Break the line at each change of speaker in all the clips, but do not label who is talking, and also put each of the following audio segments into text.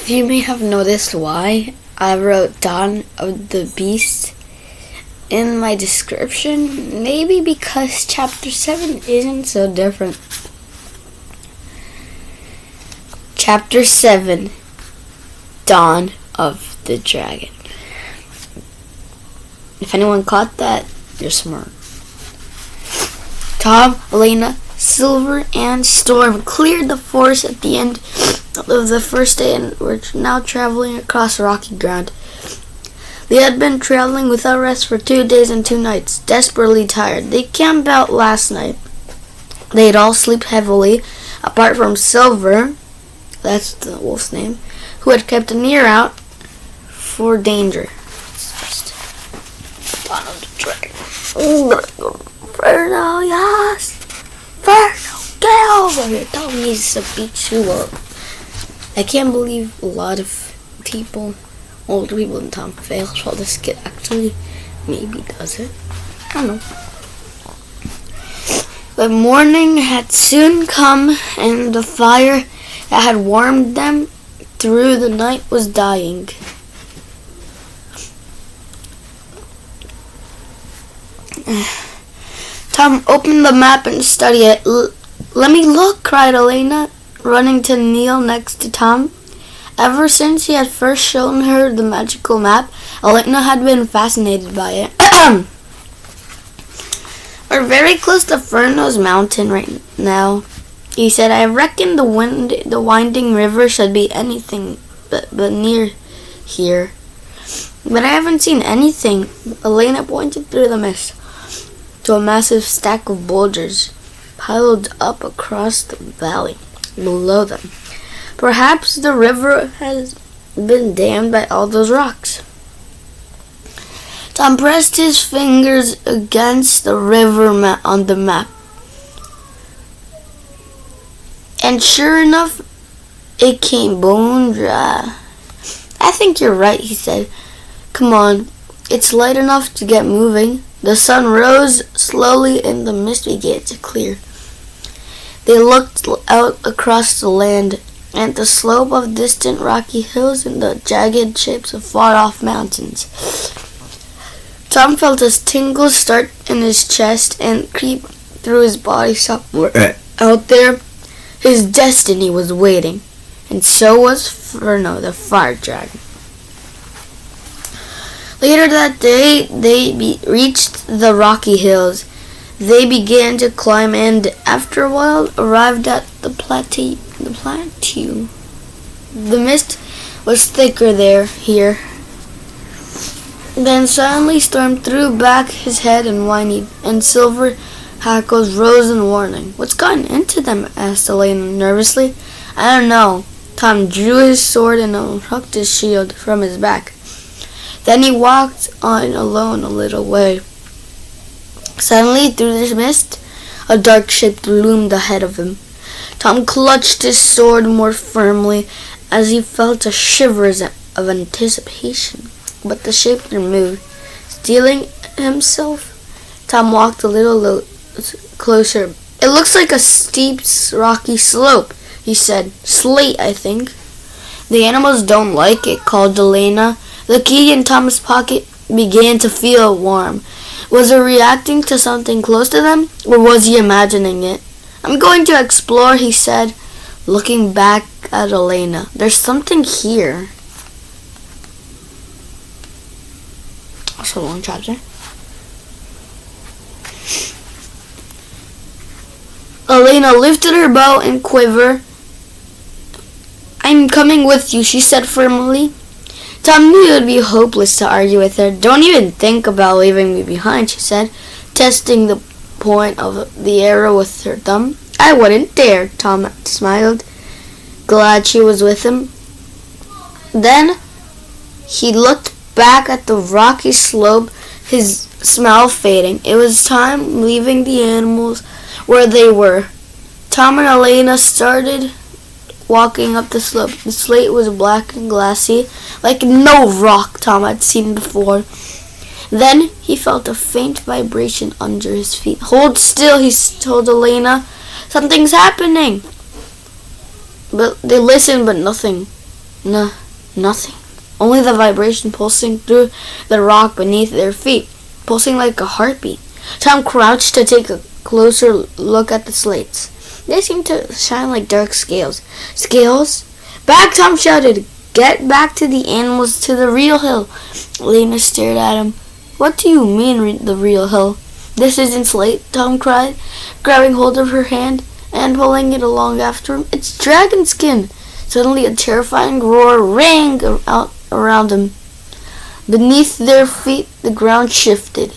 You may have noticed why I wrote Dawn of the Beast in my description. Maybe because chapter 7 isn't so different. Chapter 7, Dawn of the Dragon. If anyone caught that, you're smart. Tom, Elenna, Silver, and Storm cleared the forest at the end of the first day and were now traveling across rocky ground. They had been traveling without rest for 2 days and 2 nights, desperately tired. They camped out last night. They'd all sleep heavily, apart from Silver, that's the wolf's name, who had kept an ear out for danger. Dawn of the Dragon. Ferno, yes! Ferno, get over here! Don't need to beat you up. I can't believe a lot of people, older people in town, fails while this kid actually maybe does it. I don't know. But morning had soon come, and the fire that had warmed them through the night was dying. Tom opened the map and studied it. Let me look, cried Elenna, running to kneel next to Tom. Ever since he had first shown her the magical map, Elenna had been fascinated by it. We're very close to Ferno's mountain right now, he said. I reckon the winding river should be anything but near here. But I haven't seen anything. Elenna pointed through the mist to a massive stack of boulders piled up across the valley below them. Perhaps the river has been dammed by all those rocks. Tom pressed his fingers against the river on the map. And sure enough, it came bone dry. I think you're right, he said. Come on, it's light enough to get moving. The sun rose slowly and the mist began to clear. They looked out across the land at the slope of distant rocky hills and the jagged shapes of far-off mountains. Tom felt a tingle start in his chest and creep through his body somewhere out there. His destiny was waiting, and so was Ferno, the fire dragon. Later that day, they reached the rocky hills. They began to climb and, after a while, arrived at the plateau. The mist was thicker here. Then suddenly Storm threw back his head and whinnied, and Silver hackles rose in warning. What's gotten into them? Asked Elenna nervously. I don't know. Tom drew his sword and unhooked his shield from his back. Then he walked on alone a little way. Suddenly, through the mist, a dark shape loomed ahead of him. Tom clutched his sword more firmly as he felt a shiver of anticipation. But the shape removed. Steeling himself, Tom walked a little closer. It looks like a steep, rocky slope, he said. Slate, I think. The animals don't like it, called Elenna. The key in Tom's pocket began to feel warm. Was it reacting to something close to them, or was he imagining it? I'm going to explore, he said, looking back at Elenna. There's something here. That's a long chapter. Elenna lifted her bow and quiver. I'm coming with you, she said firmly. Tom knew it would be hopeless to argue with her. Don't even think about leaving me behind, she said, testing the point of the arrow with her thumb. I wouldn't dare, Tom smiled, glad she was with him. Then he looked back at the rocky slope, his smile fading. It was time leaving the animals where they were. Tom and Elenna started walking up the slope. The slate was black and glassy, like no rock Tom had seen before. Then he felt a faint vibration under his feet. Hold still, he told Elenna. Something's happening. But they listened, but nothing. No, nothing. Only the vibration pulsing through the rock beneath their feet, pulsing like a heartbeat. Tom crouched to take a closer look at the slates. They seemed to shine like dark scales. Scales? Back, Tom shouted. Get back to the animals, to the real hill. Elenna stared at him. What do you mean, the real hill? This isn't slate, Tom cried, grabbing hold of her hand and pulling it along after him. It's dragon skin. Suddenly a terrifying roar rang out around them. Beneath their feet, the ground shifted.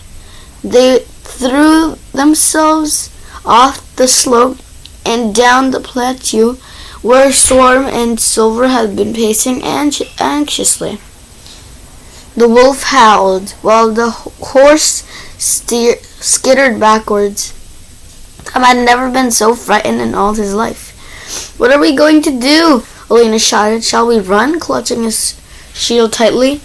They threw themselves off the slope and down the plateau where Storm and Silver had been pacing anxiously. The wolf howled while the horse skittered backwards. Tom had never been so frightened in all his life. What are we going to do? Elenna shouted. Shall we run? Clutching his shield tightly.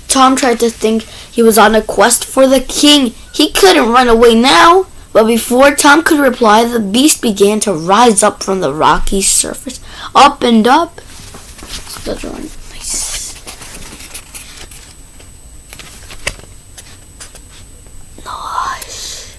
Tom tried to think he was on a quest for the king. He couldn't run away now. But before Tom could reply, the beast began to rise up from the rocky surface. Up and up. That's right. Nice. Nice.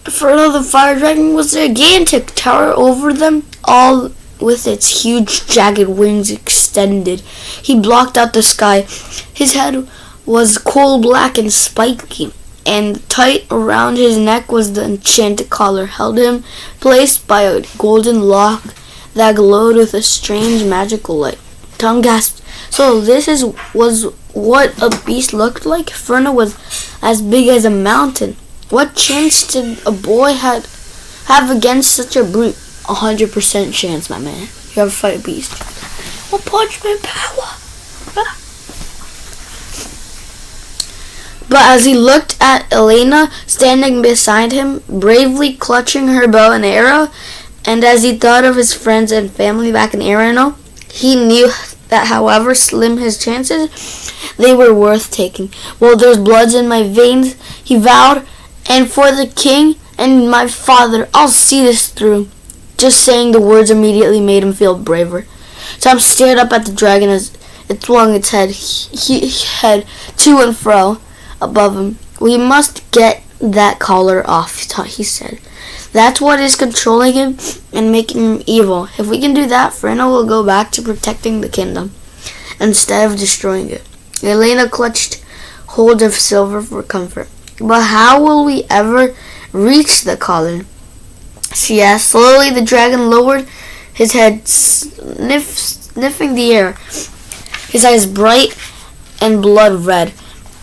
Ferno the fire dragon was gigantic, tower over them all with its huge jagged wings extended. He blocked out the sky. His head was coal black and spiky, and tight around his neck was the enchanted collar held him placed by a golden lock that glowed with a strange magical light. Tom gasped. So this was what a beast looked like? Ferno was as big as a mountain. What chance did a boy have against such a brute? 100% chance, my man. You have to fight a beast. One Punch Man power. But as he looked at Elenna standing beside him, bravely clutching her bow and arrow, and as he thought of his friends and family back in Arano, he knew that however slim his chances, they were worth taking. Well, there's blood in my veins, he vowed, and for the king and my father, I'll see this through. Just saying the words immediately made him feel braver. Tom stared up at the dragon as it swung its head to and fro above him. We must get that collar off, he said. That's what is controlling him and making him evil. If we can do that, Ferno will go back to protecting the kingdom instead of destroying it. Elenna clutched hold of Silver for comfort. But how will we ever reach the collar? She asked. Slowly the dragon lowered his head, sniffing the air, his eyes bright and blood red.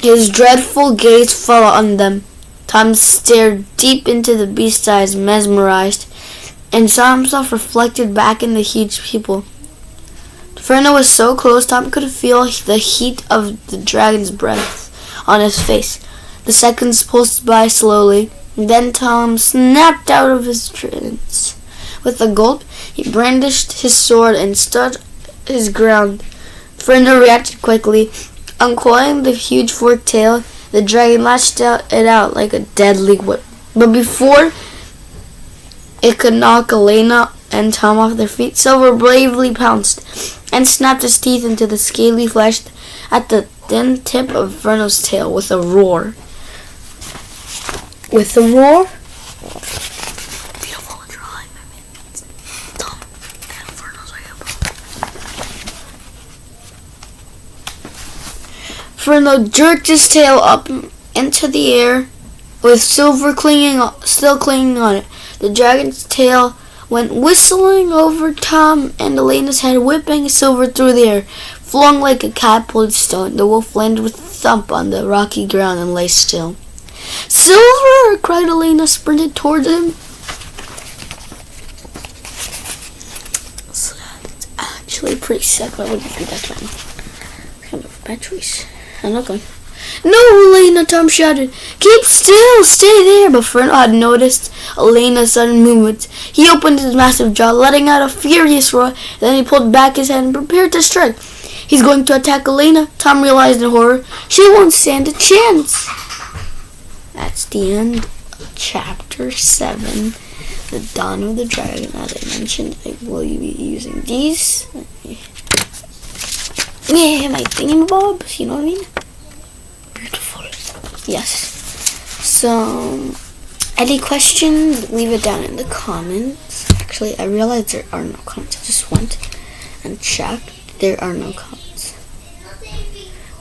His dreadful gaze fell on them. Tom stared deep into the beast's eyes, mesmerized, and saw himself reflected back in the huge people. Ferno was so close, Tom could feel the heat of the dragon's breath on his face. The seconds pulsed by slowly. Then Tom snapped out of his trance. With a gulp, he brandished his sword and stood his ground. Ferno reacted quickly. Uncoiling the huge forked tail, the dragon lashed it out like a deadly whip. But before it could knock Elenna and Tom off their feet, Silver bravely pounced and snapped his teeth into the scaly flesh at the thin tip of Ferno's tail with a roar. With a roar? Beautiful drawing, I mean, it's dumb. And Ferno's like a Ferno jerked his tail up into the air with Silver still clinging on it. The dragon's tail went whistling over Tom and Elenna's head, whipping Silver through the air. Flung like a catapult stone, the wolf landed with a thump on the rocky ground and lay still. Silver! Cried Elenna, sprinted towards him. So that's actually pretty sick. Why would you do that, man? Kind of bad choice. I'm not going. No, Elenna, Tom shouted. Keep still! Stay there! But Ferno had noticed Elena's sudden movements. He opened his massive jaw, letting out a furious roar. Then he pulled back his head and prepared to strike. He's going to attack Elenna, Tom realized in horror. She won't stand a chance. That's the end Chapter 7, The Dawn of the Dragon. As I mentioned, I will be using these. Yeah, my thingamabobs, you know what I mean? Beautiful. Yes. So, any questions, leave it down in the comments. Actually, I realized there are no comments. I just went and checked. There are no comments.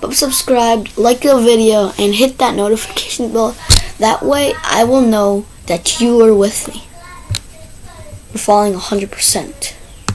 But subscribe, like the video, and hit that notification bell. That way, I will know that you are with me. You're following 100%.